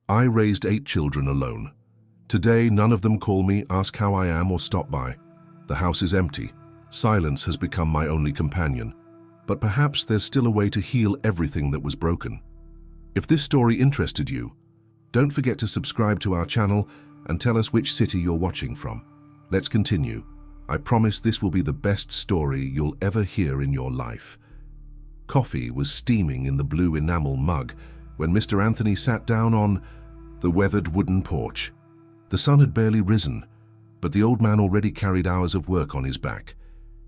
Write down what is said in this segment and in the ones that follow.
I raised 8 children alone. Today, none of them call me, ask how I am, or stop by. The house is empty. Silence has become my only companion. But perhaps there's still a way to heal everything that was broken. If this story interested you, don't forget to subscribe to our channel and tell us which city you're watching from. Let's continue. I promise this will be the best story you'll ever hear in your life. Coffee was steaming in the blue enamel mug when Mr. Anthony sat down on the weathered wooden porch. The sun had barely risen, but the old man already carried hours of work on his back.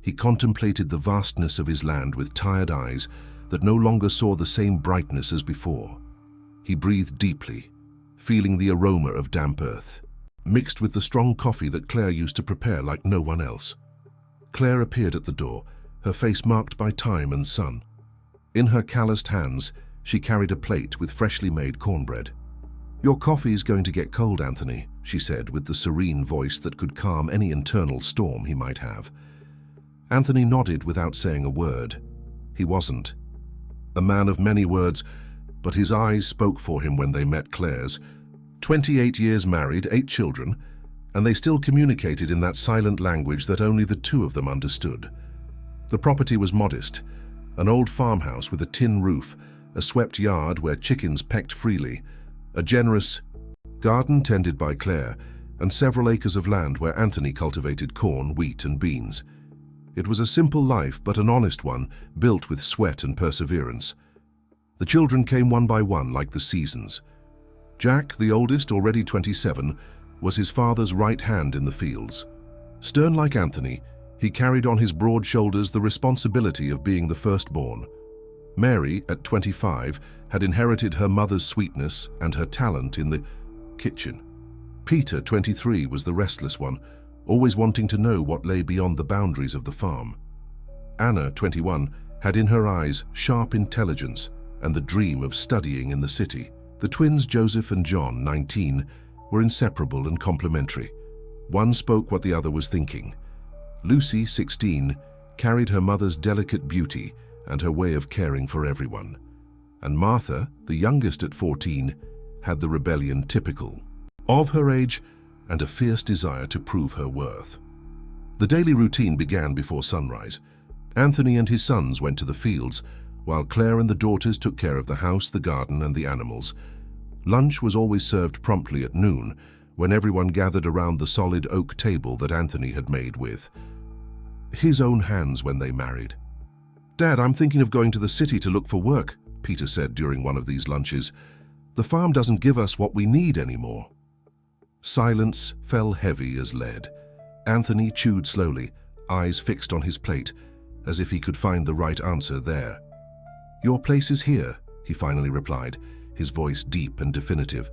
He contemplated the vastness of his land with tired eyes that no longer saw the same brightness as before. He breathed deeply, feeling the aroma of damp earth, mixed with the strong coffee that Claire used to prepare like no one else. Claire appeared at the door, her face marked by time and sun. In her calloused hands, she carried a plate with freshly made cornbread. "Your coffee's going to get cold, Anthony," she said with the serene voice that could calm any internal storm he might have. Anthony nodded without saying a word. He wasn't a man of many words, but his eyes spoke for him when they met Claire's. 28 years married, 8 children, and they still communicated in that silent language that only the two of them understood. The property was modest, an old farmhouse with a tin roof, a swept yard where chickens pecked freely, a generous garden tended by Claire, and several acres of land where Anthony cultivated corn, wheat, and beans. It was a simple life, but an honest one, built with sweat and perseverance. The children came one by one like the seasons. Jack, the oldest, already 27, was his father's right hand in the fields. Stern like Anthony, he carried on his broad shoulders the responsibility of being the firstborn. Mary, at 25, had inherited her mother's sweetness and her talent in the kitchen. Peter, 23, was the restless one, always wanting to know what lay beyond the boundaries of the farm. Anna, 21, had in her eyes sharp intelligence and the dream of studying in the city. The twins Joseph and John, 19, were inseparable and complementary. One spoke what the other was thinking. Lucy, 16, carried her mother's delicate beauty and her way of caring for everyone. And Martha, the youngest at 14, had the rebellion typical of her age and a fierce desire to prove her worth. The daily routine began before sunrise. Anthony and his sons went to the fields, while Claire and the daughters took care of the house, the garden, and the animals. Lunch was always served promptly at noon, when everyone gathered around the solid oak table that Anthony had made with his own hands when they married. "Dad, I'm thinking of going to the city to look for work," Peter said during one of these lunches. "The farm doesn't give us what we need anymore." Silence fell heavy as lead. Anthony chewed slowly, eyes fixed on his plate, as if he could find the right answer there. "Your place is here," he finally replied, his voice deep and definitive.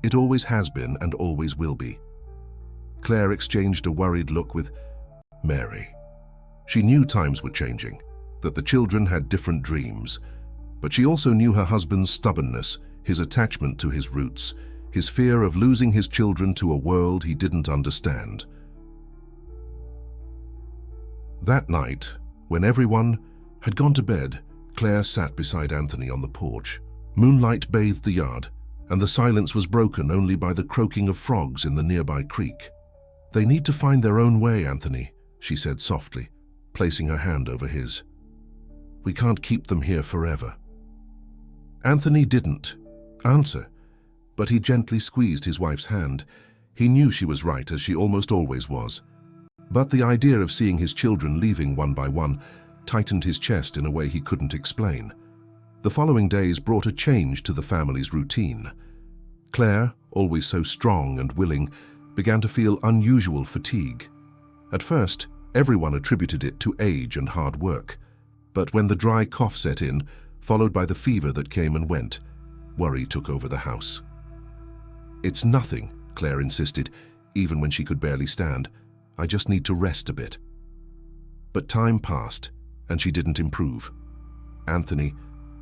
"It always has been and always will be." Claire exchanged a worried look with Mary. She knew times were changing, that the children had different dreams, but she also knew her husband's stubbornness, his attachment to his roots, his fear of losing his children to a world he didn't understand. That night, when everyone had gone to bed, Claire sat beside Anthony on the porch. Moonlight bathed the yard, and the silence was broken only by the croaking of frogs in the nearby creek. "They need to find their own way, Anthony," she said softly, placing her hand over his. "We can't keep them here forever." Anthony didn't answer, but he gently squeezed his wife's hand. He knew she was right, as she almost always was. But the idea of seeing his children leaving one by one tightened his chest in a way he couldn't explain. The following days brought a change to the family's routine. Claire, always so strong and willing, began to feel unusual fatigue. At first, everyone attributed it to age and hard work. But when the dry cough set in, followed by the fever that came and went, worry took over the house. "It's nothing," Claire insisted, even when she could barely stand. "I just need to rest a bit." But time passed, and she didn't improve. Anthony,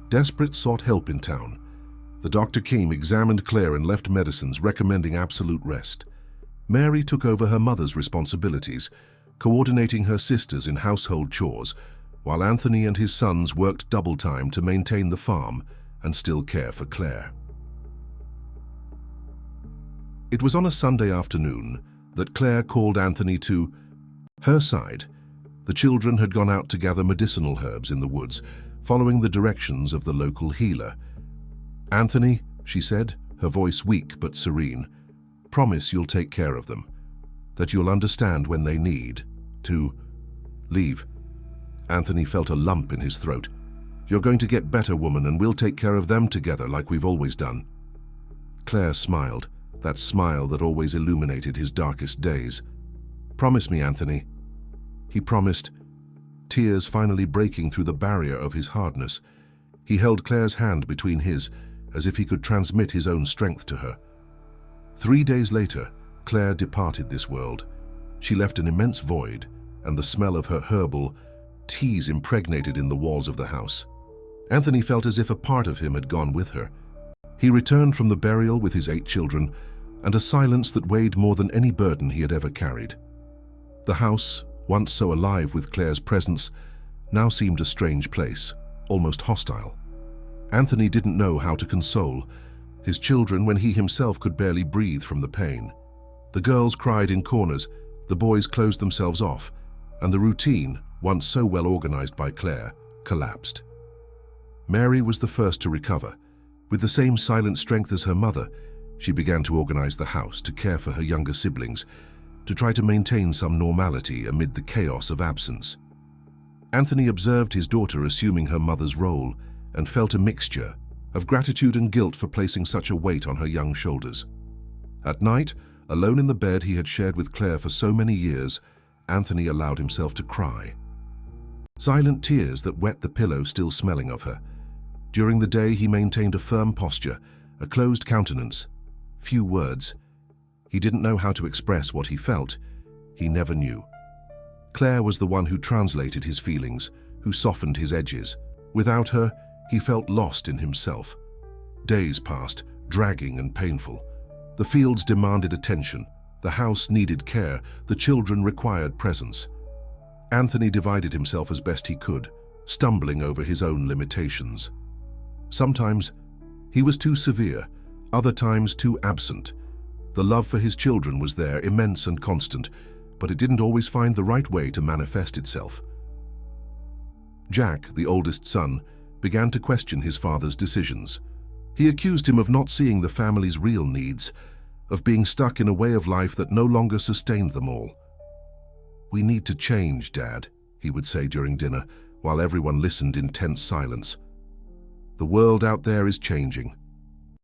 desperate, sought help in town. The doctor came, examined Claire, and left medicines recommending absolute rest. Mary took over her mother's responsibilities, coordinating her sisters in household chores, while Anthony and his sons worked double time to maintain the farm and still care for Claire. It was on a Sunday afternoon that Claire called Anthony to her side. The children had gone out to gather medicinal herbs in the woods, following the directions of the local healer. "Anthony," she said, her voice weak but serene, "promise you'll take care of them, that you'll understand when they need to leave." Anthony felt a lump in his throat. "You're going to get better, woman, and we'll take care of them together like we've always done." Claire smiled, that smile that always illuminated his darkest days. "Promise me, Anthony." He promised, tears finally breaking through the barrier of his hardness. He held Claire's hand between his, as if he could transmit his own strength to her. 3 days later, Claire departed this world. She left an immense void, and the smell of her herbal teas impregnated in the walls of the house. Anthony felt as if a part of him had gone with her. He returned from the burial with his 8 children, and a silence that weighed more than any burden he had ever carried. The house, once so alive with Claire's presence, now seemed a strange place, almost hostile. Anthony didn't know how to console his children when he himself could barely breathe from the pain. The girls cried in corners, the boys closed themselves off, and the routine, once so well organized by Claire, collapsed. Mary was the first to recover. With the same silent strength as her mother, she began to organize the house, to care for her younger siblings, to try to maintain some normality amid the chaos of absence. Anthony observed his daughter assuming her mother's role and felt a mixture of gratitude and guilt for placing such a weight on her young shoulders. At night, alone in the bed he had shared with Claire for so many years, Anthony allowed himself to cry. Silent tears that wet the pillow still smelling of her. During the day he maintained a firm posture, a closed countenance, few words. He didn't know how to express what he felt. He never knew. Claire was the one who translated his feelings, who softened his edges. Without her, he felt lost in himself. Days passed, dragging and painful. The fields demanded attention. The house needed care. The children required presence. Anthony divided himself as best he could, stumbling over his own limitations. Sometimes he was too severe, other times too absent. The love for his children was there, immense and constant, but it didn't always find the right way to manifest itself. Jack, the oldest son, began to question his father's decisions. He accused him of not seeing the family's real needs, of being stuck in a way of life that no longer sustained them all. "We need to change, Dad," he would say during dinner, while everyone listened in tense silence. "The world out there is changing,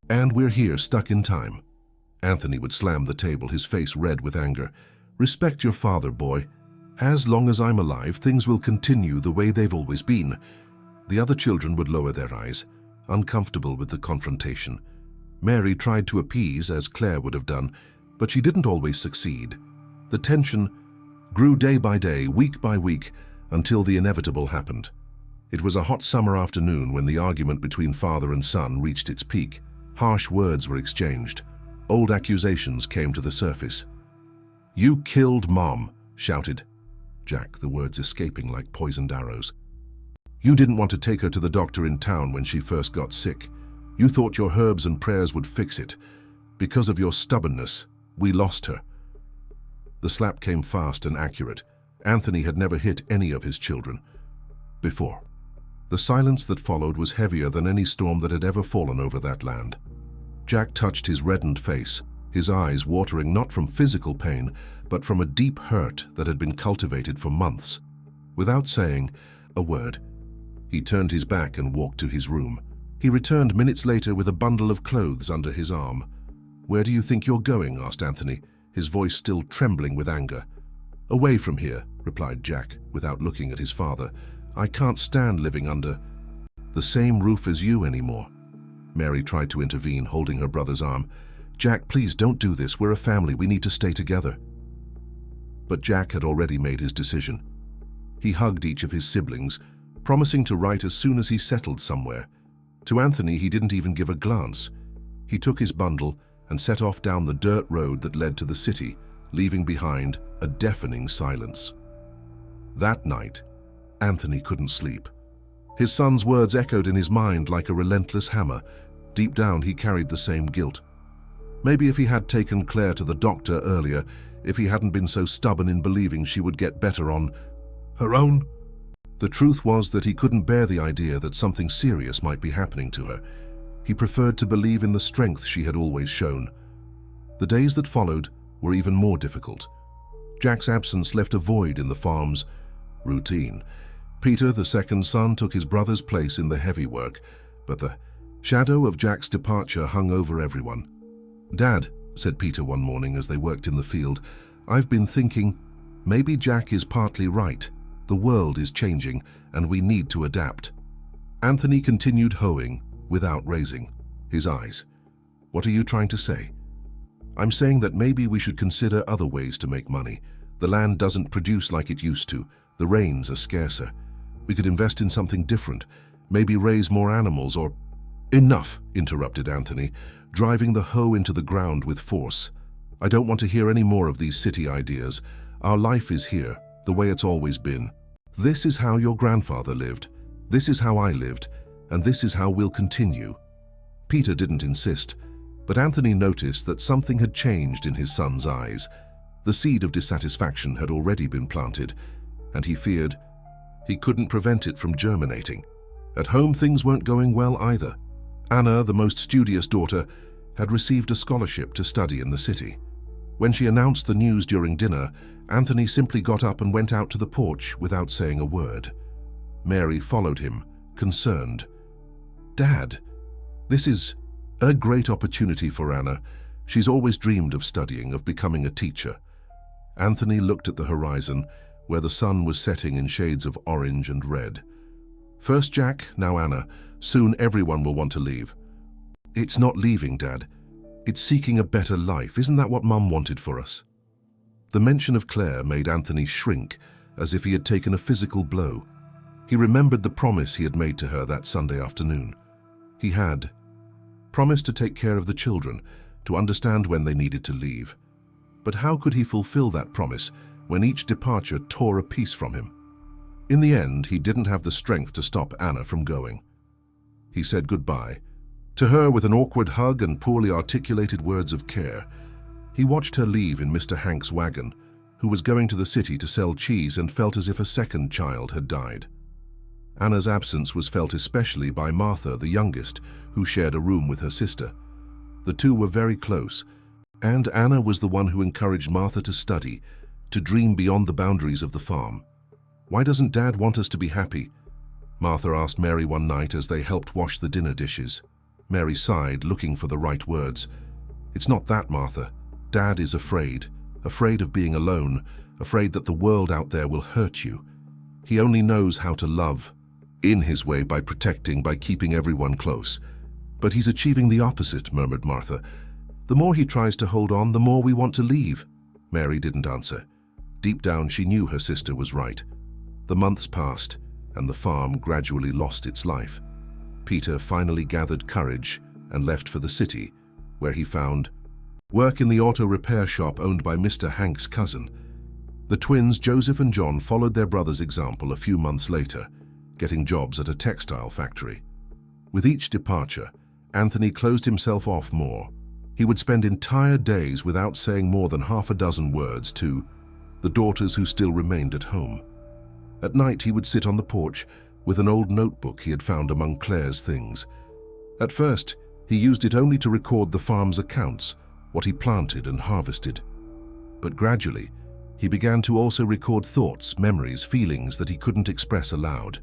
and we're here stuck in time." Anthony would slam the table, his face red with anger. "Respect your father, boy. As long as I'm alive, things will continue the way they've always been." The other children would lower their eyes, uncomfortable with the confrontation. Mary tried to appease, as Claire would have done, but she didn't always succeed. The tension grew day by day, week by week, until the inevitable happened. It was a hot summer afternoon when the argument between father and son reached its peak. Harsh words were exchanged. Old accusations came to the surface. "You killed Mom," shouted Jack, the words escaping like poisoned arrows. "You didn't want to take her to the doctor in town when she first got sick. You thought your herbs and prayers would fix it. Because of your stubbornness, we lost her." The slap came fast and accurate. Anthony had never hit any of his children before. The silence that followed was heavier than any storm that had ever fallen over that land. Jack touched his reddened face, his eyes watering not from physical pain, but from a deep hurt that had been cultivated for months. Without saying a word, he turned his back and walked to his room. He returned minutes later with a bundle of clothes under his arm. "Where do you think you're going?" asked Anthony, his voice still trembling with anger. "Away from here," replied Jack, without looking at his father. "I can't stand living under the same roof as you anymore." Mary tried to intervene, holding her brother's arm. "Jack, please don't do this. We're a family. We need to stay together." But Jack had already made his decision. He hugged each of his siblings, promising to write as soon as he settled somewhere. To Anthony, he didn't even give a glance. He took his bundle and set off down the dirt road that led to the city, leaving behind a deafening silence. That night, Anthony couldn't sleep. His son's words echoed in his mind like a relentless hammer. Deep down, he carried the same guilt. Maybe if he had taken Claire to the doctor earlier, if he hadn't been so stubborn in believing she would get better on her own. The truth was that he couldn't bear the idea that something serious might be happening to her. He preferred to believe in the strength she had always shown. The days that followed were even more difficult. Jack's absence left a void in the farm's routine. Peter, the second son, took his brother's place in the heavy work, but the shadow of Jack's departure hung over everyone. "Dad," said Peter one morning as they worked in the field, "I've been thinking, maybe Jack is partly right. The world is changing, and we need to adapt." Anthony continued hoeing without raising his eyes. "What are you trying to say?" "I'm saying that maybe we should consider other ways to make money. The land doesn't produce like it used to. The rains are scarcer. We could invest in something different, maybe raise more animals or—" "Enough," interrupted Anthony, driving the hoe into the ground with force. "I don't want to hear any more of these city ideas. Our life is here, the way it's always been. This is how your grandfather lived. This is how I lived, and this is how we'll continue." Peter didn't insist, but Anthony noticed that something had changed in his son's eyes. The seed of dissatisfaction had already been planted, and he feared he couldn't prevent it from germinating. At home, things weren't going well either. Anna, the most studious daughter, had received a scholarship to study in the city. When she announced the news during dinner, Anthony simply got up and went out to the porch without saying a word. Mary followed him, concerned. "Dad, this is a great opportunity for Anna. She's always dreamed of studying, of becoming a teacher." Anthony looked at the horizon, where the sun was setting in shades of orange and red. "First Jack, now Anna. Soon everyone will want to leave." "It's not leaving, Dad. It's seeking a better life. Isn't that what Mum wanted for us?" The mention of Claire made Anthony shrink, as if he had taken a physical blow. He remembered the promise he had made to her that Sunday afternoon. He had promised to take care of the children, to understand when they needed to leave. But how could he fulfill that promise when each departure tore a piece from him? In the end, he didn't have the strength to stop Anna from going. He said goodbye to her with an awkward hug and poorly articulated words of care. He watched her leave in Mr. Hank's wagon, who was going to the city to sell cheese, and felt as if a second child had died. Anna's absence was felt especially by Martha, the youngest, who shared a room with her sister. The two were very close, and Anna was the one who encouraged Martha to study, to dream beyond the boundaries of the farm. "Why doesn't Dad want us to be happy?" Martha asked Mary one night as they helped wash the dinner dishes. Mary sighed, looking for the right words. "It's not that, Martha. Dad is afraid of being alone, afraid that the world out there will hurt you. He only knows how to love, in his way, by protecting, by keeping everyone close. But he's achieving the opposite," murmured Martha. "The more he tries to hold on, the more we want to leave." Mary didn't answer. Deep down, she knew her sister was right. The months passed, and the farm gradually lost its life. Peter finally gathered courage and left for the city, where he found work in the auto repair shop owned by Mr. Hank's cousin. The twins, Joseph and John, followed their brother's example a few months later, getting jobs at a textile factory. With each departure, Anthony closed himself off more. He would spend entire days without saying more than half a dozen words to the daughters who still remained at home. At night, he would sit on the porch with an old notebook he had found among Claire's things. At first, he used it only to record the farm's accounts, what he planted and harvested. But gradually, he began to also record thoughts, memories, feelings that he couldn't express aloud.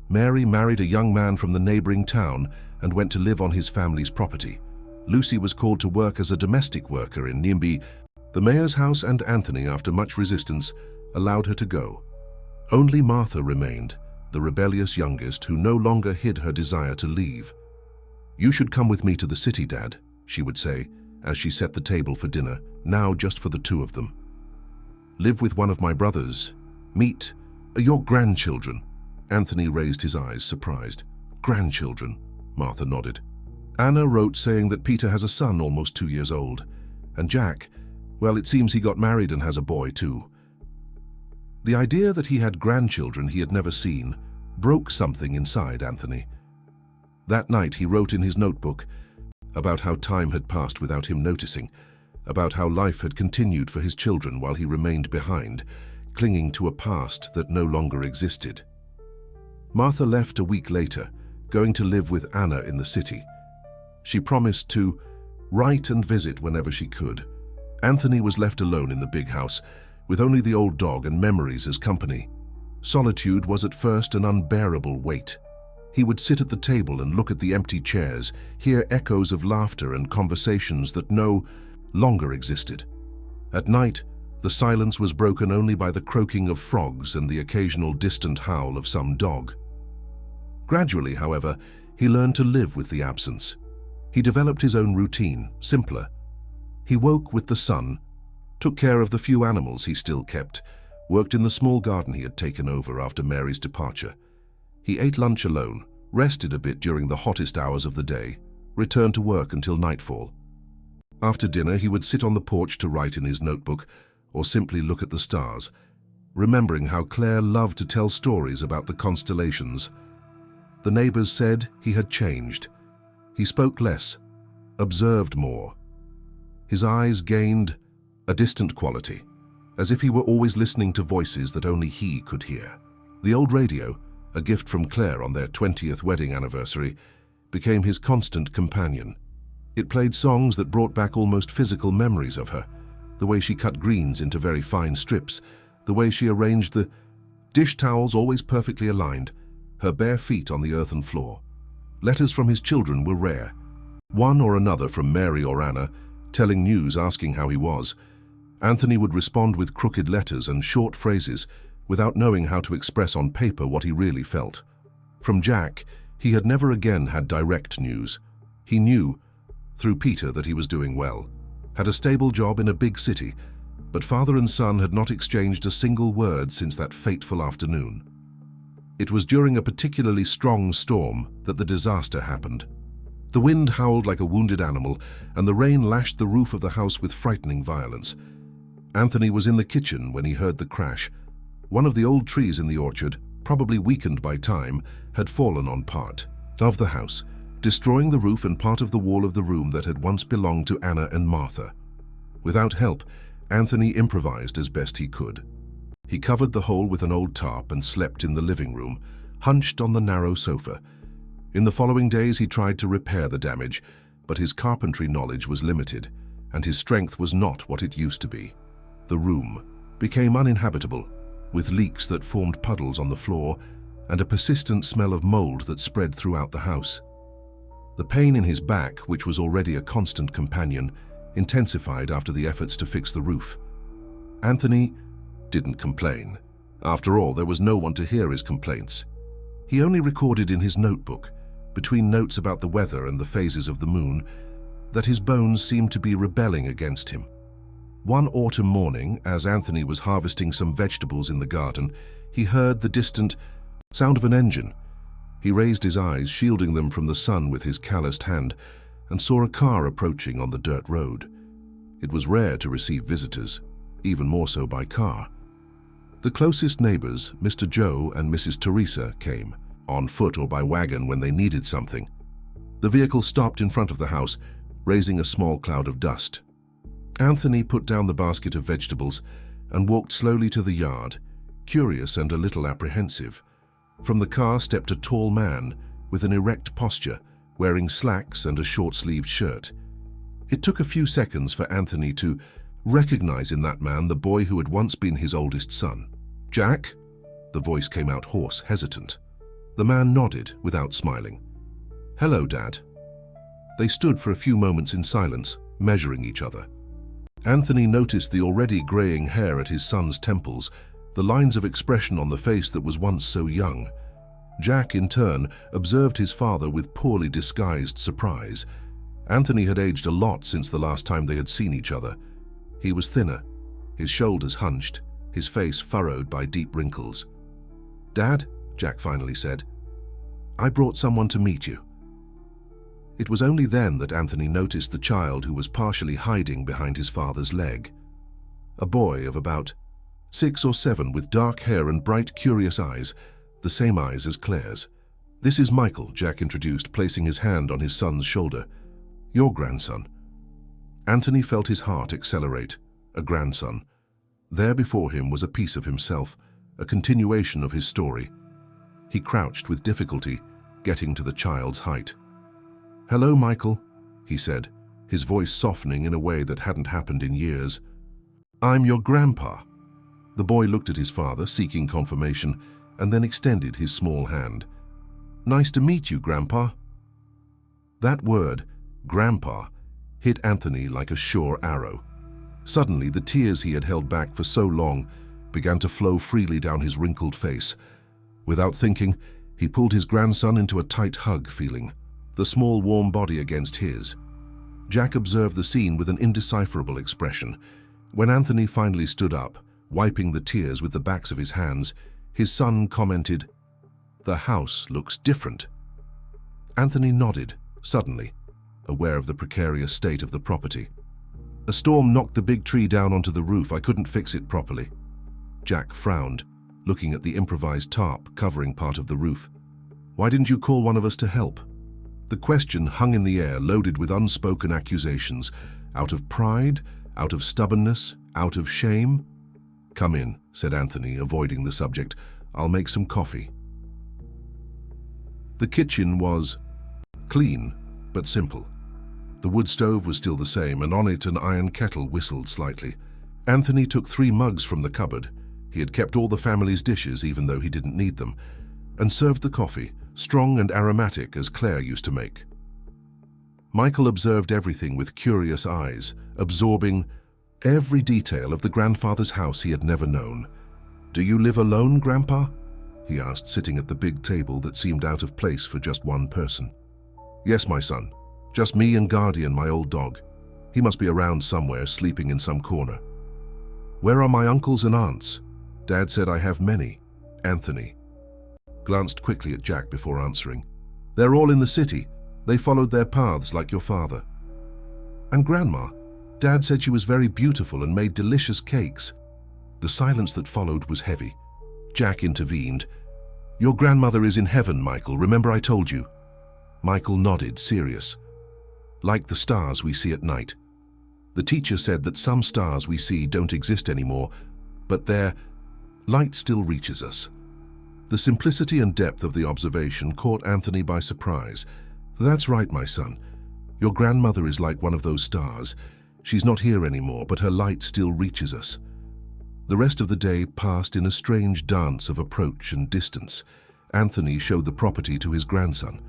Mary married a young man from the neighboring town and went to live on his family's property. Lucy was called to work as a domestic worker in NIMBY, the mayor's house, and Anthony, after much resistance, allowed her to go. Only Martha remained, the rebellious youngest who no longer hid her desire to leave. "You should come with me to the city, Dad," she would say, as she set the table for dinner, now just for the two of them. "Live with one of my brothers. Meet your grandchildren." Anthony raised his eyes, surprised. "Grandchildren," Martha nodded. Anna wrote saying that Peter has a son almost 2 years old. And Jack, well, it seems he got married and has a boy too. The idea that he had grandchildren he had never seen broke something inside Anthony. That night he wrote in his notebook, about how time had passed without him noticing, about how life had continued for his children while he remained behind, clinging to a past that no longer existed. Martha left a week later, going to live with Anna in the city. She promised to write and visit whenever she could. Anthony was left alone in the big house, with only the old dog and memories as company. Solitude was at first an unbearable weight. He would sit at the table and look at the empty chairs, hear echoes of laughter and conversations that no longer existed. At night, the silence was broken only by the croaking of frogs and the occasional distant howl of some dog. Gradually, however, he learned to live with the absence. He developed his own routine, simpler. He woke with the sun, took care of the few animals he still kept, worked in the small garden he had taken over after Mary's departure. He ate lunch alone, rested a bit during the hottest hours of the day, returned to work until nightfall. After dinner, he would sit on the porch to write in his notebook or simply look at the stars, remembering how Claire loved to tell stories about the constellations. The neighbors said he had changed. He spoke less, observed more. His eyes gained a distant quality, as if he were always listening to voices that only he could hear. The old radio, a gift from Claire on their 20th wedding anniversary, became his constant companion. It played songs that brought back almost physical memories of her, the way she cut greens into very fine strips, the way she arranged the dish towels always perfectly aligned, her bare feet on the earthen floor. Letters from his children were rare. One or another from Mary or Anna, telling news, asking how he was. Anthony would respond with crooked letters and short phrases, without knowing how to express on paper what he really felt. From Jack, he had never again had direct news. He knew, through Peter, that he was doing well, had a stable job in a big city, but father and son had not exchanged a single word since that fateful afternoon. It was during a particularly strong storm that the disaster happened. The wind howled like a wounded animal, and the rain lashed the roof of the house with frightening violence. Anthony was in the kitchen when he heard the crash. One of the old trees in the orchard, probably weakened by time, had fallen on part of the house, destroying the roof and part of the wall of the room that had once belonged to Anna and Martha. Without help, Anthony improvised as best he could. He covered the hole with an old tarp and slept in the living room, hunched on the narrow sofa. In the following days, he tried to repair the damage, but his carpentry knowledge was limited, and his strength was not what it used to be. The room became uninhabitable, with leaks that formed puddles on the floor and a persistent smell of mold that spread throughout the house. The pain in his back, which was already a constant companion, intensified after the efforts to fix the roof. Anthony didn't complain. After all, there was no one to hear his complaints. He only recorded in his notebook, between notes about the weather and the phases of the moon, that his bones seemed to be rebelling against him. One autumn morning, as Anthony was harvesting some vegetables in the garden, he heard the distant sound of an engine. He raised his eyes, shielding them from the sun with his calloused hand, and saw a car approaching on the dirt road. It was rare to receive visitors, even more so by car. The closest neighbors, Mr. Joe and Mrs. Teresa, came, on foot or by wagon when they needed something. The vehicle stopped in front of the house, raising a small cloud of dust. Anthony put down the basket of vegetables and walked slowly to the yard, curious and a little apprehensive. From the car stepped a tall man with an erect posture, wearing slacks and a short-sleeved shirt. It took a few seconds for Anthony to recognize in that man the boy who had once been his oldest son. "Jack?" The voice came out hoarse, hesitant. The man nodded without smiling. "Hello, Dad." They stood for a few moments in silence, measuring each other. Anthony noticed the already graying hair at his son's temples, the lines of expression on the face that was once so young. Jack, in turn, observed his father with poorly disguised surprise. Anthony had aged a lot since the last time they had seen each other. He was thinner, his shoulders hunched, his face furrowed by deep wrinkles. "Dad," Jack finally said, "I brought someone to meet you." It was only then that Anthony noticed the child who was partially hiding behind his father's leg. A boy of about 6 or 7 with dark hair and bright, curious eyes, the same eyes as Claire's. "This is Michael," Jack introduced, placing his hand on his son's shoulder. Your grandson. Anthony felt his heart accelerate. A grandson. There before him was a piece of himself, a continuation of his story. He crouched with difficulty, getting to the child's height. "Hello, Michael," he said, his voice softening in a way that hadn't happened in years. "I'm your grandpa." The boy looked at his father, seeking confirmation, and then extended his small hand. "Nice to meet you, Grandpa." That word, Grandpa, hit Anthony like a sure arrow. Suddenly, the tears he had held back for so long began to flow freely down his wrinkled face. Without thinking, he pulled his grandson into a tight hug feeling, the small warm body against his. Jack observed the scene with an indecipherable expression. When Anthony finally stood up, wiping the tears with the backs of his hands, his son commented, "The house looks different." Anthony nodded, suddenly, aware of the precarious state of the property. "A storm knocked the big tree down onto the roof. I couldn't fix it properly." Jack frowned, looking at the improvised tarp covering part of the roof. "Why didn't you call one of us to help?" The question hung in the air, loaded with unspoken accusations. Out of pride, out of stubbornness, out of shame? "Come in," said Anthony, avoiding the subject. "I'll make some coffee." The kitchen was clean, but simple. The wood stove was still the same, and on it an iron kettle whistled slightly. Anthony took 3 mugs from the cupboard. He had kept all the family's dishes, even though he didn't need them, and served the coffee, strong and aromatic as Claire used to make. Michael observed everything with curious eyes, absorbing every detail of the grandfather's house he had never known. "Do you live alone, Grandpa?" he asked, sitting at the big table that seemed out of place for just one person. "Yes, my son. Just me and Guardian, my old dog. He must be around somewhere, sleeping in some corner." "Where are my uncles and aunts?" "Dad said I have many." Anthony glanced quickly at Jack before answering. "They're all in the city. They followed their paths like your father." "And Grandma? Dad said she was very beautiful and made delicious cakes." The silence that followed was heavy. Jack intervened. "Your grandmother is in heaven, Michael. Remember I told you?" Michael nodded, serious. "Like the stars we see at night. The teacher said that some stars we see don't exist anymore, but their light still reaches us." The simplicity and depth of the observation caught Anthony by surprise. "That's right, my son. Your grandmother is like one of those stars. She's not here anymore, but her light still reaches us." The rest of the day passed in a strange dance of approach and distance. Anthony showed the property to his grandson,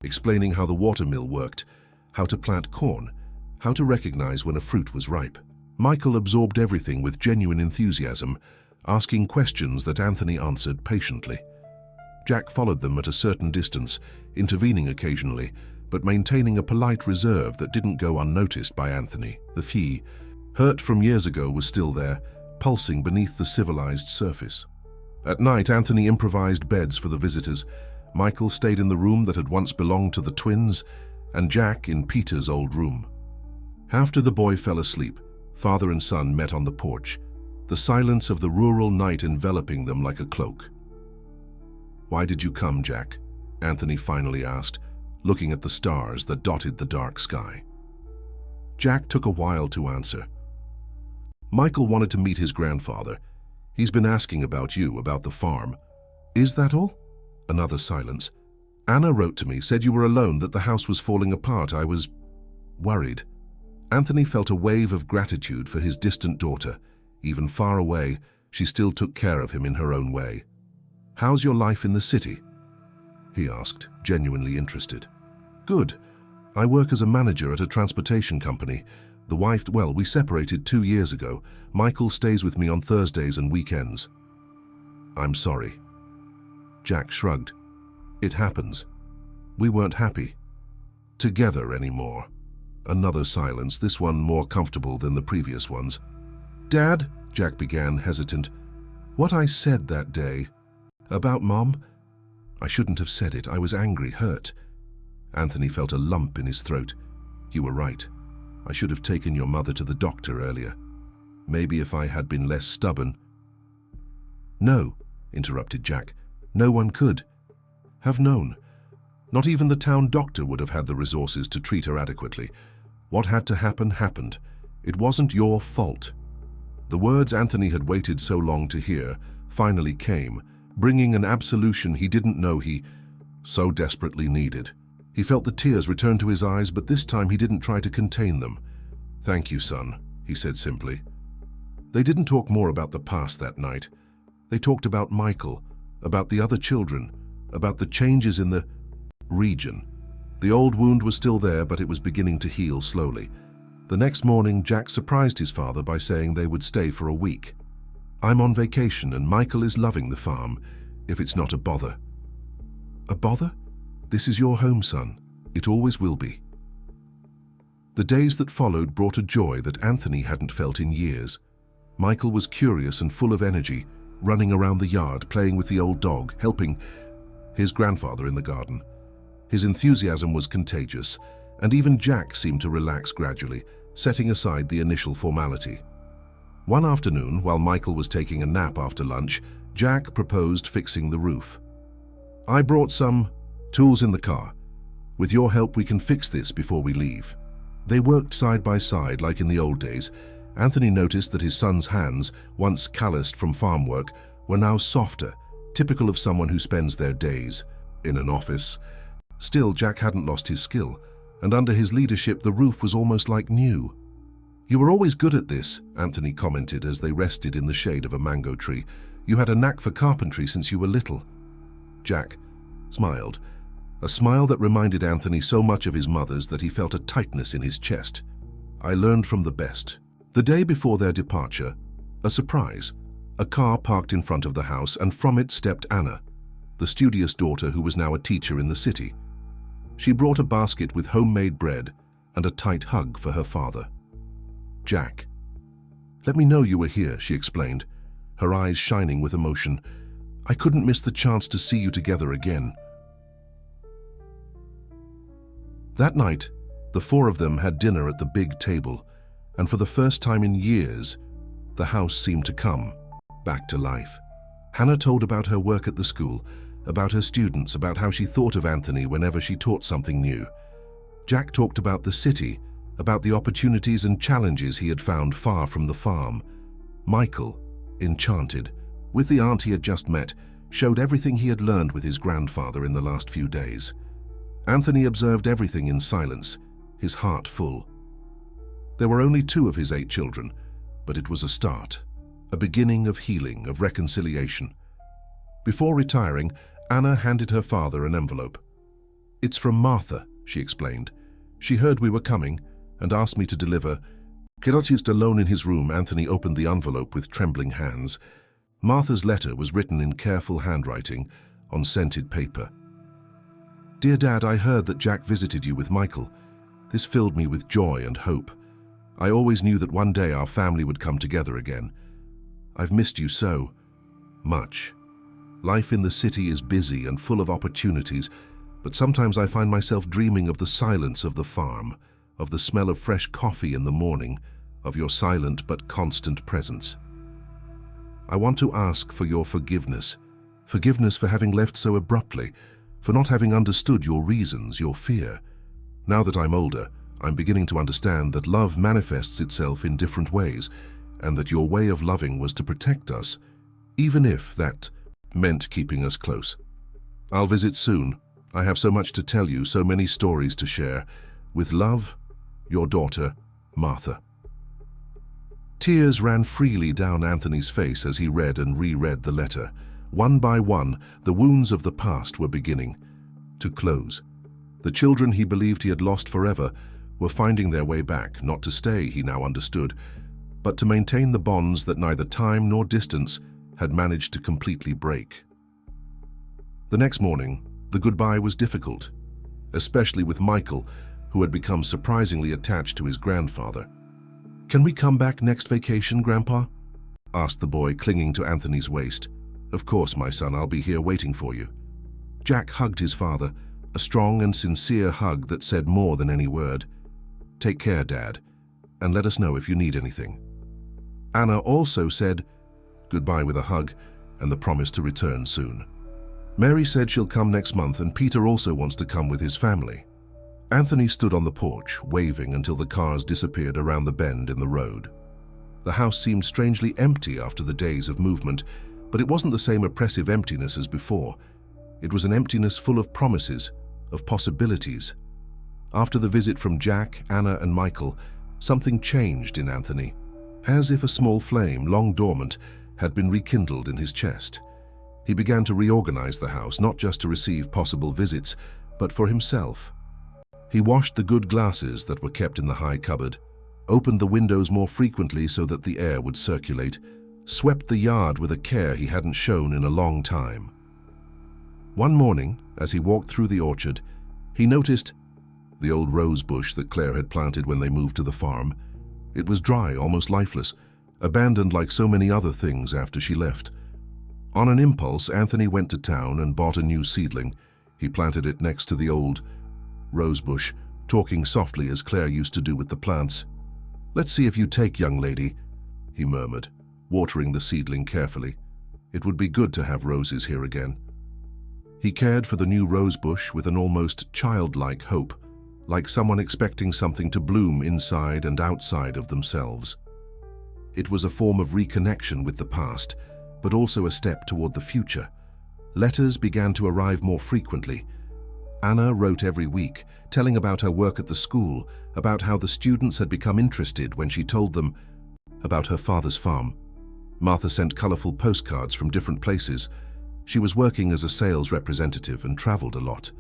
explaining how the watermill worked, how to plant corn, how to recognize when a fruit was ripe. Michael absorbed everything with genuine enthusiasm, asking questions that Anthony answered patiently. Jack followed them at a certain distance, intervening occasionally, but maintaining a polite reserve that didn't go unnoticed by Anthony. The fee, hurt from years ago, was still there, pulsing beneath the civilized surface. At night, Anthony improvised beds for the visitors. Michael stayed in the room that had once belonged to the twins, and Jack in Peter's old room. After the boy fell asleep, father and son met on the porch, the silence of the rural night enveloping them like a cloak. "Why did you come, Jack?" Anthony finally asked, looking at the stars that dotted the dark sky. Jack took a while to answer. "Michael wanted to meet his grandfather. He's been asking about you, about the farm." "Is that all?" Another silence. "Anna wrote to me, said you were alone, that the house was falling apart. I was worried." Anthony felt a wave of gratitude for his distant daughter. Even far away, she still took care of him in her own way. "How's your life in the city?" he asked, genuinely interested. "Good. I work as a manager at a transportation company. The wife, well, we separated 2 years ago. Michael stays with me on Thursdays and weekends." "I'm sorry." Jack shrugged. "It happens. We weren't happy together anymore." Another silence, this one more comfortable than the previous ones. "Dad," Jack began, hesitant, "what I said that day about Mom, I shouldn't have said it. I was angry, hurt." Anthony felt a lump in his throat. "You were right. I should have taken your mother to the doctor earlier. Maybe if I had been less stubborn." "No," interrupted Jack. "No one could have known. Not even the town doctor would have had the resources to treat her adequately. What had to happen happened. It wasn't your fault. The words Anthony had waited so long to hear finally came, bringing an absolution he didn't know he so desperately needed. He felt the tears return to his eyes, but this time he didn't try to contain them. "Thank you, son," he said simply. They didn't talk more about the past that night. They talked about Michael, about the other children, about the changes in the region. The old wound was still there, but it was beginning to heal slowly. The next morning, Jack surprised his father by saying they would stay for a week. "I'm on vacation and Michael is loving the farm, if it's not a bother." "A bother? This is your home, son. It always will be." The days that followed brought a joy that Anthony hadn't felt in years. Michael was curious and full of energy, running around the yard, playing with the old dog, helping his grandfather in the garden. His enthusiasm was contagious, and even Jack seemed to relax gradually, setting aside the initial formality. One afternoon, while Michael was taking a nap after lunch, Jack proposed fixing the roof. "I brought some tools in the car. With your help, we can fix this before we leave." They worked side by side like in the old days. Anthony noticed that his son's hands, once calloused from farm work, were now softer, typical of someone who spends their days in an office. Still, Jack hadn't lost his skill, and under his leadership the roof was almost like new. "You were always good at this," Anthony commented as they rested in the shade of a mango tree. "You had a knack for carpentry since you were little." Jack smiled, a smile that reminded Anthony so much of his mother's that he felt a tightness in his chest. "I learned from the best." The day before their departure, a surprise. A car parked in front of the house, and from it stepped Anna, the studious daughter who was now a teacher in the city. She brought a basket with homemade bread and a tight hug for her father. "Jack, let me know you were here," she explained, her eyes shining with emotion. "I couldn't miss the chance to see you together again." That night, the four of them had dinner at the big table, and for the first time in years, the house seemed to come back to life. Hannah told about her work at the school, about her students, about how she thought of Anthony whenever she taught something new. Jack talked about the city, about the opportunities and challenges he had found far from the farm. Michael, enchanted with the aunt he had just met, showed everything he had learned with his grandfather in the last few days. Anthony observed everything in silence, his heart full. There were only 2 of his 8 children, but it was a start, a beginning of healing, of reconciliation. Before retiring, Anna handed her father an envelope. "It's from Martha," she explained. "She heard we were coming and asked me to deliver." Curiosed alone in his room, Anthony opened the envelope with trembling hands. Martha's letter was written in careful handwriting on scented paper. "Dear Dad, I heard that Jack visited you with Michael. This filled me with joy and hope. I always knew that one day our family would come together again. I've missed you so much. Life in the city is busy and full of opportunities, but sometimes I find myself dreaming of the silence of the farm, of the smell of fresh coffee in the morning, of your silent but constant presence. I want to ask for your forgiveness for having left so abruptly, for not having understood your reasons, your fear. Now that I'm older, I'm beginning to understand that love manifests itself in different ways, and that your way of loving was to protect us, even if that meant keeping us close. I'll visit soon. I have so much to tell you, so many stories to share. With love, your daughter, Martha." Tears ran freely down Anthony's face as he read and reread the letter. One by one, the wounds of the past were beginning to close. The children he believed he had lost forever were finding their way back, not to stay, he now understood, but to maintain the bonds that neither time nor distance had managed to completely break. The next morning, the goodbye was difficult, especially with Michael, who had become surprisingly attached to his grandfather. "Can we come back next vacation, Grandpa?" asked the boy, clinging to Anthony's waist. "Of course, my son, I'll be here waiting for you." Jack hugged his father, a strong and sincere hug that said more than any word. "Take care, Dad, and let us know if you need anything." Anna also said goodbye with a hug and the promise to return soon. Mary said she'll come next month, and Peter also wants to come with his family. Anthony stood on the porch, waving until the cars disappeared around the bend in the road. The house seemed strangely empty after the days of movement, but it wasn't the same oppressive emptiness as before. It was an emptiness full of promises, of possibilities. After the visit from Jack, Anna, and Michael, something changed in Anthony, as if a small flame, long dormant, had been rekindled in his chest. He began to reorganize the house, not just to receive possible visits, but for himself. He washed the good glasses that were kept in the high cupboard, opened the windows more frequently so that the air would circulate, swept the yard with a care he hadn't shown in a long time. One morning, as he walked through the orchard, he noticed the old rose bush that Claire had planted when they moved to the farm. It was dry, almost lifeless, abandoned like so many other things after she left. On an impulse, Anthony went to town and bought a new seedling. He planted it next to the old rosebush, talking softly as Claire used to do with the plants. "Let's see if you take, young lady," he murmured, watering the seedling carefully. It would be good to have roses here again. He cared for the new rosebush with an almost childlike hope, like someone expecting something to bloom inside and outside of themselves. It was a form of reconnection with the past, but also a step toward the future. Letters began to arrive more frequently. Anna wrote every week, telling about her work at the school, about how the students had become interested when she told them about her father's farm. Martha sent colorful postcards from different places. She was working as a sales representative and traveled a lot.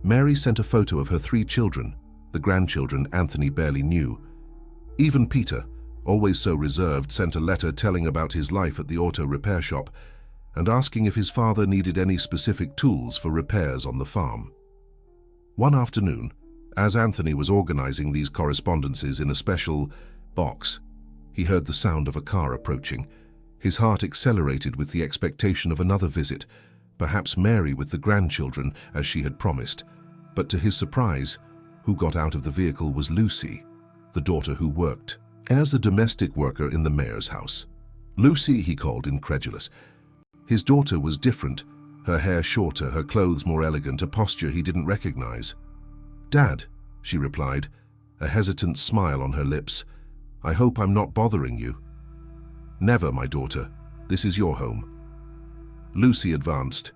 Mary sent a photo of her 3 children, the grandchildren Anthony barely knew. Even Peter, always so reserved, sent a letter telling about his life at the auto repair shop and asking if his father needed any specific tools for repairs on the farm. One afternoon, as Anthony was organizing these correspondences in a special box, he heard the sound of a car approaching. His heart accelerated with the expectation of another visit, perhaps Mary with the grandchildren, as she had promised. But to his surprise, who got out of the vehicle was Lucy, the daughter who worked as a domestic worker in the mayor's house. "Lucy," he called, incredulous. His daughter was different, her hair shorter, her clothes more elegant, a posture he didn't recognize. "Dad," she replied, a hesitant smile on her lips. "I hope I'm not bothering you." "Never, my daughter. This is your home." Lucy advanced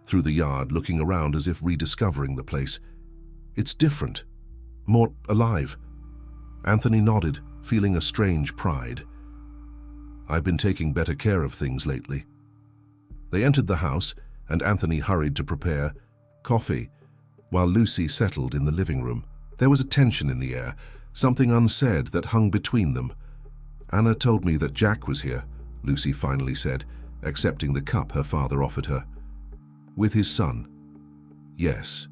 through the yard, looking around as if rediscovering the place. "It's different, more alive." Anthony nodded, feeling a strange pride. "I've been taking better care of things lately." They entered the house, and Anthony hurried to prepare coffee, while Lucy settled in the living room. There was a tension in the air, something unsaid that hung between them. "Anna told me that Jack was here," Lucy finally said, accepting the cup her father offered her. "With his son?" "Yes.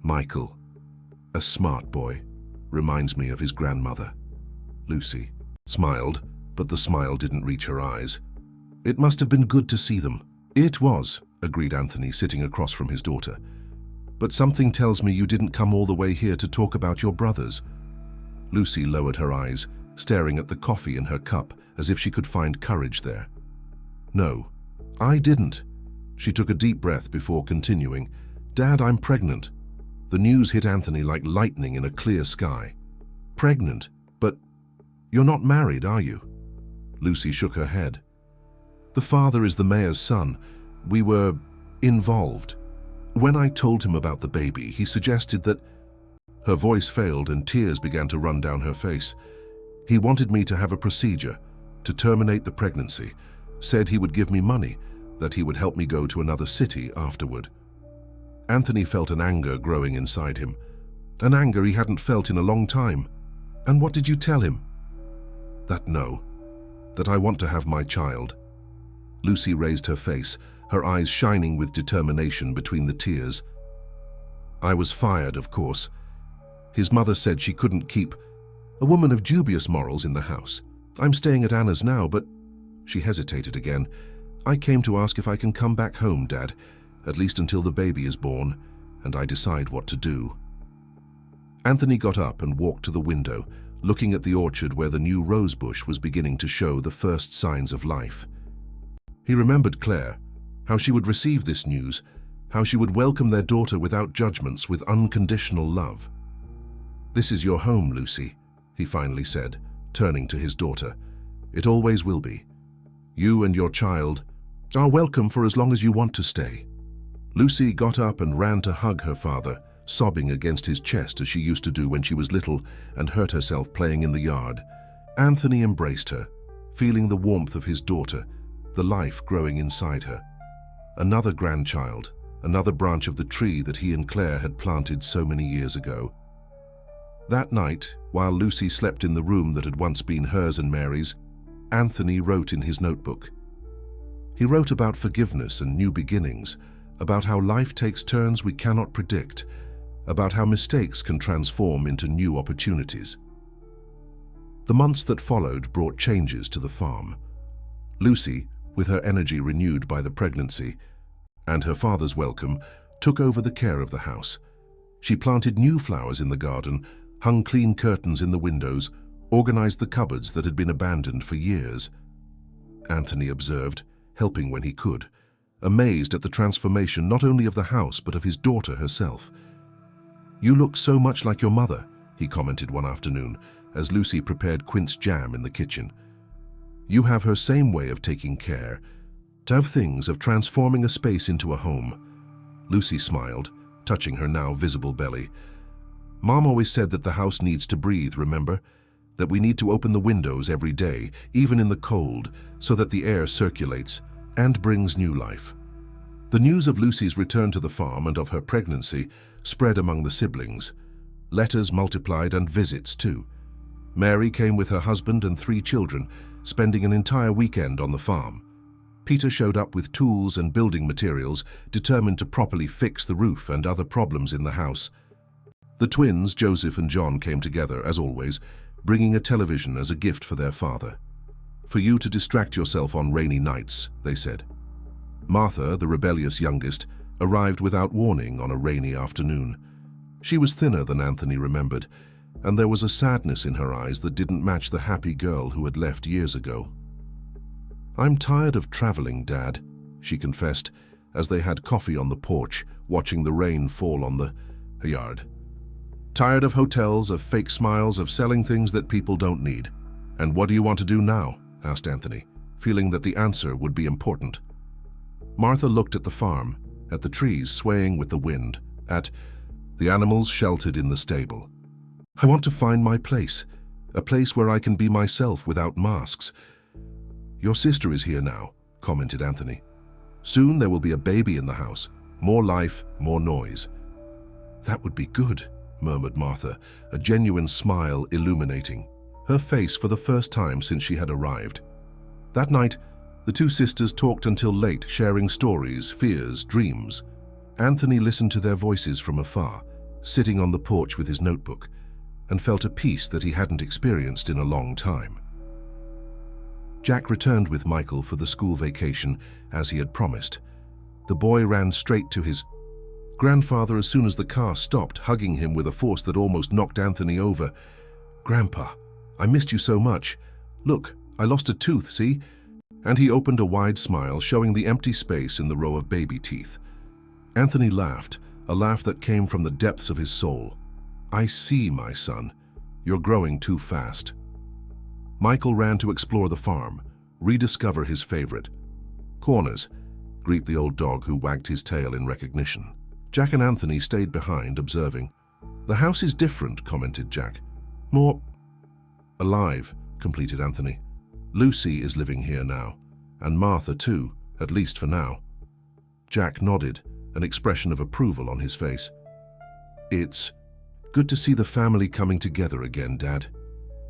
Michael. A smart boy. Reminds me of his grandmother." Lucy smiled, but the smile didn't reach her eyes. "It must have been good to see them." "It was," agreed Anthony, sitting across from his daughter. "But something tells me you didn't come all the way here to talk about your brothers." Lucy lowered her eyes, staring at the coffee in her cup as if she could find courage there. "No, I didn't." She took a deep breath before continuing. "Dad, I'm pregnant." The news hit Anthony like lightning in a clear sky. "Pregnant? But you're not married, are you?" Lucy shook her head. "The father is the mayor's son. We were involved. When I told him about the baby, he suggested that..." Her voice failed and tears began to run down her face. "He wanted me to have a procedure, to terminate the pregnancy, said he would give me money, that he would help me go to another city afterward." Anthony felt an anger growing inside him, an anger he hadn't felt in a long time. "And what did you tell him?" That I want to have my child." Lucy raised her face, her eyes shining with determination between the tears. "I was fired, of course. His mother said she couldn't keep a woman of dubious morals in the house. I'm staying at Anna's now, but..." She hesitated again. "I came to ask if I can come back home, Dad, at least until the baby is born, and I decide what to do." Anthony got up and walked to the window, looking at the orchard where the new rose bush was beginning to show the first signs of life. He remembered Claire, how she would receive this news, how she would welcome their daughter without judgments, with unconditional love. "This is your home, Lucy," he finally said, turning to his daughter. "It always will be. You and your child are welcome for as long as you want to stay." Lucy got up and ran to hug her father, sobbing against his chest as she used to do when she was little and hurt herself playing in the yard. Anthony embraced her, feeling the warmth of his daughter, the life growing inside her. Another grandchild, another branch of the tree that he and Claire had planted so many years ago. That night, while Lucy slept in the room that had once been hers and Mary's, Anthony wrote in his notebook. He wrote about forgiveness and new beginnings, about how life takes turns we cannot predict, about how mistakes can transform into new opportunities. The months that followed brought changes to the farm. Lucy, with her energy renewed by the pregnancy and her father's welcome, took over the care of the house. She planted new flowers in the garden, hung clean curtains in the windows, organized the cupboards that had been abandoned for years. Anthony observed, helping when he could, amazed at the transformation not only of the house but of his daughter herself. "You look so much like your mother," he commented one afternoon as Lucy prepared quince jam in the kitchen. "You have her same way of taking care, of things, of transforming a space into a home." Lucy smiled, touching her now visible belly. "Mom always said that the house needs to breathe, remember? That we need to open the windows every day, even in the cold, so that the air circulates and brings new life." The news of Lucy's return to the farm and of her pregnancy spread among the siblings. Letters multiplied and visits too. Mary came with her husband and 3 children, spending an entire weekend on the farm. Peter showed up with tools and building materials, determined to properly fix the roof and other problems in the house. The twins, Joseph and John, came together, as always, bringing a television as a gift for their father. "For you to distract yourself on rainy nights," they said. Martha, the rebellious youngest, arrived without warning on a rainy afternoon. She was thinner than Anthony remembered, and there was a sadness in her eyes that didn't match the happy girl who had left years ago. "I'm tired of traveling, Dad," she confessed, as they had coffee on the porch, watching the rain fall on the yard. "Tired of hotels, of fake smiles, of selling things that people don't need." "And what do you want to do now?" asked Anthony, feeling that the answer would be important. Martha looked at the farm, at the trees swaying with the wind, at the animals sheltered in the stable. "I want to find my place, a place where I can be myself without masks." "Your sister is here now," commented Anthony. "Soon there will be a baby in the house. More life, more noise." "That would be good," murmured Martha, a genuine smile illuminating her face for the first time since she had arrived. That night, the 2 sisters talked until late, sharing stories, fears, dreams. Anthony listened to their voices from afar, sitting on the porch with his notebook, and felt a peace that he hadn't experienced in a long time. Jack returned with Michael for the school vacation, as he had promised. The boy ran straight to his grandfather as soon as the car stopped, hugging him with a force that almost knocked Anthony over. "Grandpa, I missed you so much. Look, I lost a tooth, see?" And he opened a wide smile, showing the empty space in the row of baby teeth. Anthony laughed, a laugh that came from the depths of his soul. "I see, my son. You're growing too fast." Michael ran to explore the farm, rediscover his favorite. "Corners," greet the old dog who wagged his tail in recognition. Jack and Anthony stayed behind, observing. "The house is different," commented Jack. "More alive," completed Anthony. "Lucy is living here now, and Martha too, at least for now." Jack nodded, an expression of approval on his face. "It's good to see the family coming together again, Dad."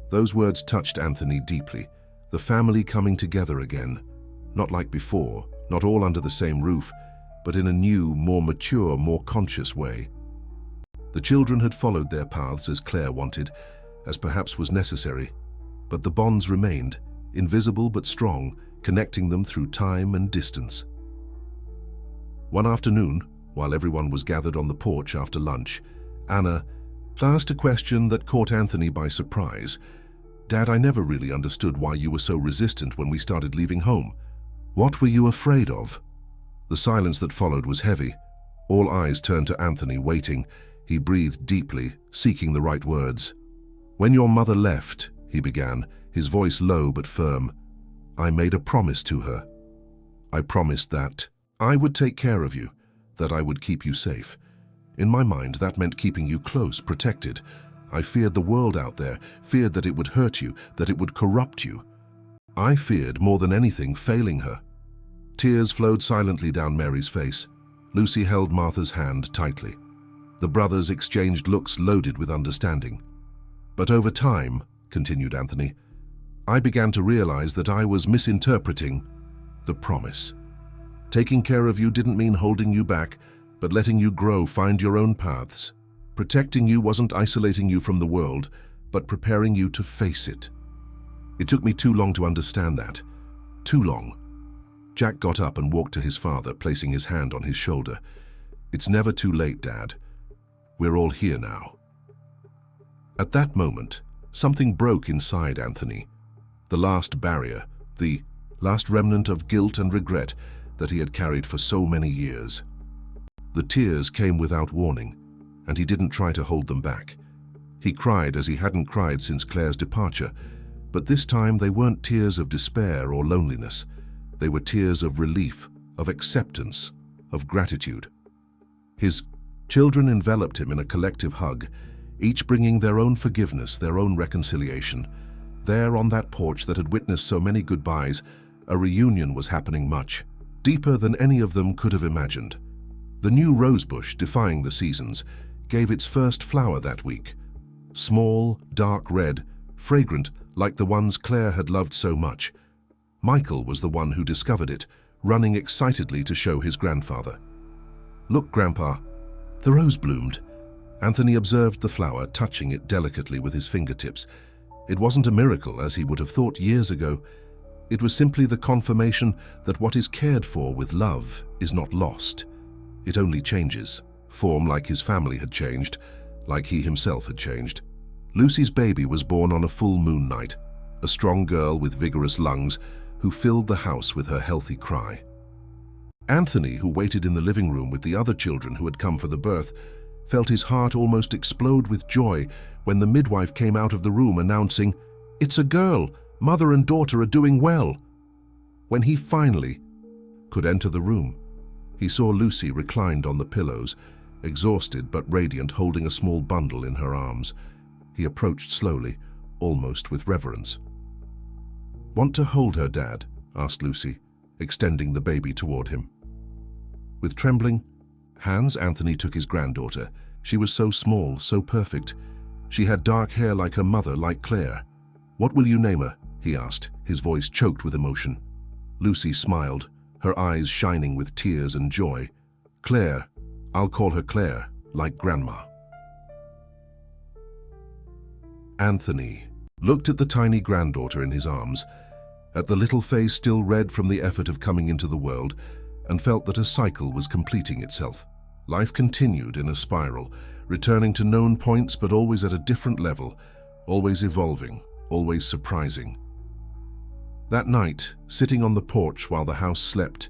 Those words touched Anthony deeply. The family coming together again. Not like before, not all under the same roof, but in a new, more mature, more conscious way. The children had followed their paths as Claire wanted, as perhaps was necessary, but the bonds remained, invisible but strong, connecting them through time and distance. One afternoon, while everyone was gathered on the porch after lunch, Anna asked a question that caught Anthony by surprise. "Dad, I never really understood why you were so resistant when we started leaving home. What were you afraid of?" The silence that followed was heavy, All eyes turned to Anthony, waiting. He breathed deeply, seeking the right words. "When your mother left," he began, his voice low but firm, "I made a promise to her. I promised that I would take care of you, that I would keep you safe. In my mind, that meant keeping you close, protected. I feared the world out there, feared that it would hurt you, that it would corrupt you. I feared, more than anything, failing her." Tears flowed silently down Mary's face. Lucy held Martha's hand tightly. The brothers exchanged looks loaded with understanding. "But over time," continued Anthony, "I began to realize that I was misinterpreting the promise. Taking care of you didn't mean holding you back, but letting you grow, find your own paths. Protecting you wasn't isolating you from the world, but preparing you to face it. It took me too long to understand that. Too long." Jack got up and walked to his father, placing his hand on his shoulder. "It's never too late, Dad. We're all here now." At that moment, something broke inside Anthony. The last barrier, the last remnant of guilt and regret that he had carried for so many years. The tears came without warning, and he didn't try to hold them back. He cried as he hadn't cried since Claire's departure, but this time they weren't tears of despair or loneliness. They were tears of relief, of acceptance, of gratitude. His children enveloped him in a collective hug, each bringing their own forgiveness, their own reconciliation. There on that porch that had witnessed so many goodbyes, a reunion was happening much, deeper than any of them could have imagined. The new rosebush, defying the seasons, gave its first flower that week. Small, dark red, fragrant like the ones Claire had loved so much. Michael was the one who discovered it, running excitedly to show his grandfather. "Look, Grandpa, the rose bloomed." Anthony observed the flower, touching it delicately with his fingertips. It wasn't a miracle, as he would have thought years ago. It was simply the confirmation that what is cared for with love is not lost. It only changes, form like his family had changed, like he himself had changed. Lucy's baby was born on a full moon night, a strong girl with vigorous lungs who filled the house with her healthy cry. Anthony, who waited in the living room with the other children who had come for the birth, felt his heart almost explode with joy when the midwife came out of the room announcing, "It's a girl! Mother and daughter are doing well." When he finally could enter the room, he saw Lucy reclined on the pillows, exhausted but radiant, holding a small bundle in her arms. He approached slowly, almost with reverence. "Want to hold her, Dad?" asked Lucy, extending the baby toward him. With trembling hands, Anthony took his granddaughter. She was so small, so perfect. She had dark hair like her mother, like Claire. "What will you name her?" he asked, his voice choked with emotion. Lucy smiled, her eyes shining with tears and joy. "Claire. I'll call her Claire, like Grandma." Anthony looked at the tiny granddaughter in his arms, at the little face still red from the effort of coming into the world, and felt that a cycle was completing itself. Life continued in a spiral, returning to known points but always at a different level, always evolving, always surprising. That night, sitting on the porch while the house slept,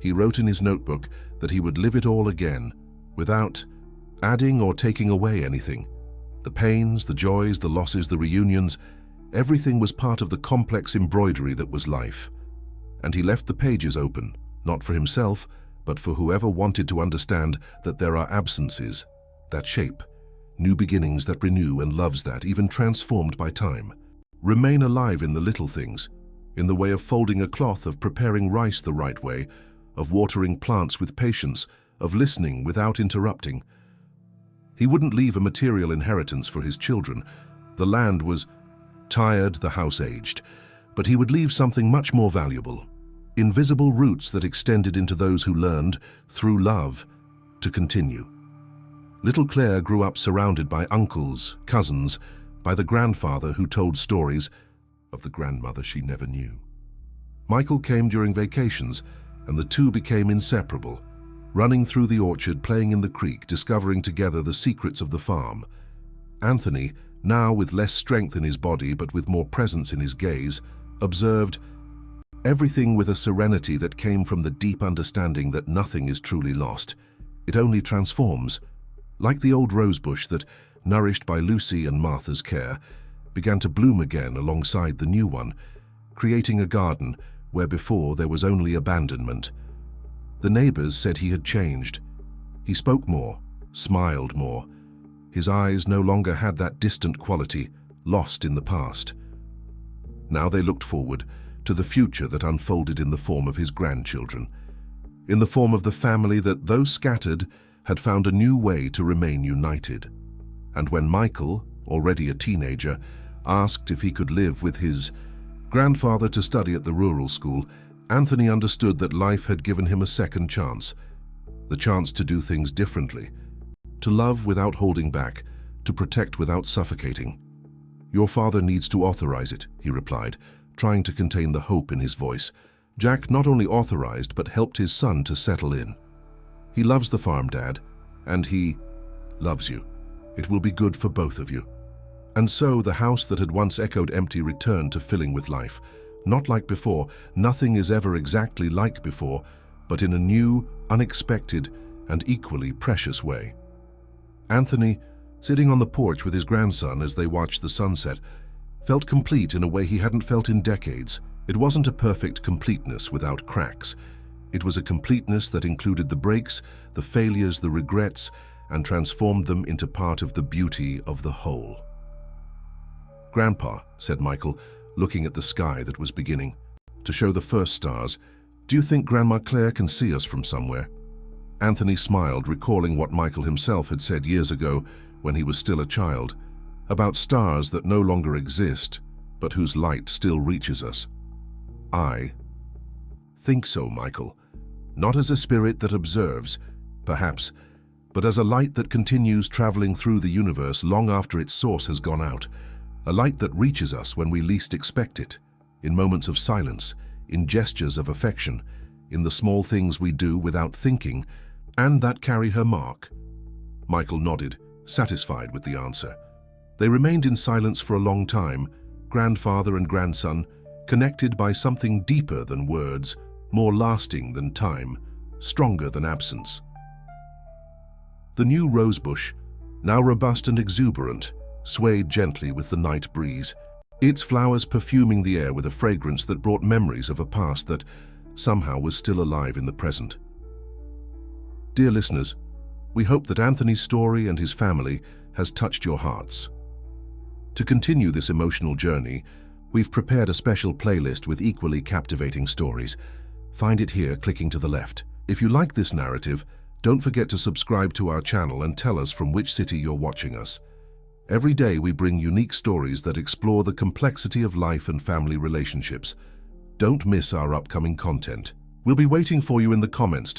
he wrote in his notebook that he would live it all again, without adding or taking away anything. The pains, the joys, the losses, the reunions, everything was part of the complex embroidery that was life. And he left the pages open, not for himself, but for whoever wanted to understand that there are absences that shape, new beginnings that renew, and loves that, even transformed by time, remain alive in the little things, in the way of folding a cloth, of preparing rice the right way, of watering plants with patience, of listening without interrupting. He wouldn't leave a material inheritance for his children. The land was tired, the house aged, but he would leave something much more valuable. Invisible roots that extended into those who learned, through love, to continue. Little Claire grew up surrounded by uncles, cousins, by the grandfather who told stories of the grandmother she never knew. Michael came during vacations, and the two became inseparable, running through the orchard, playing in the creek, discovering together the secrets of the farm. Anthony, now with less strength in his body but with more presence in his gaze, observed everything with a serenity that came from the deep understanding that nothing is truly lost. It only transforms, like the old rosebush that, nourished by Lucy and Martha's care, began to bloom again alongside the new one, creating a garden where before there was only abandonment. The neighbors said he had changed. He spoke more, smiled more. His eyes no longer had that distant quality, lost in the past. Now they looked forward to the future that unfolded in the form of his grandchildren, in the form of the family that, though scattered, had found a new way to remain united. And when Michael, already a teenager, asked if he could live with his grandfather to study at the rural school, Anthony understood that life had given him a second chance, the chance to do things differently, to love without holding back, to protect without suffocating. "Your father needs to authorize it," he replied, trying to contain the hope in his voice. Jack not only authorized but helped his son to settle in. "He loves the farm, Dad, and he loves you. It will be good for both of you." And so the house that had once echoed empty returned to filling with life. Not like before, nothing is ever exactly like before, but in a new, unexpected, and equally precious way. Anthony, sitting on the porch with his grandson as they watched the sunset, felt complete in a way he hadn't felt in decades. It wasn't a perfect completeness without cracks. It was a completeness that included the breaks, the failures, the regrets, and transformed them into part of the beauty of the whole. "Grandpa," said Michael, looking at the sky that was beginning to show the first stars, "do you think Grandma Claire can see us from somewhere?" Anthony smiled, recalling what Michael himself had said years ago when he was still a child, about stars that no longer exist, but whose light still reaches us. "I think so, Michael. Not as a spirit that observes, perhaps, but as a light that continues traveling through the universe long after its source has gone out. A light that reaches us when we least expect it, in moments of silence, in gestures of affection, in the small things we do without thinking, and that carry her mark." Michael nodded, satisfied with the answer. They remained in silence for a long time, grandfather and grandson, connected by something deeper than words, more lasting than time, stronger than absence. The new rosebush, now robust and exuberant, swayed gently with the night breeze, its flowers perfuming the air with a fragrance that brought memories of a past that somehow was still alive in the present. Dear listeners, we hope that Anthony's story and his family has touched your hearts. To continue this emotional journey, we've prepared a special playlist with equally captivating stories. Find it here clicking to the left. If you like this narrative, don't forget to subscribe to our channel and tell us from which city you're watching us. Every day we bring unique stories that explore the complexity of life and family relationships. Don't miss our upcoming content. We'll be waiting for you in the comments.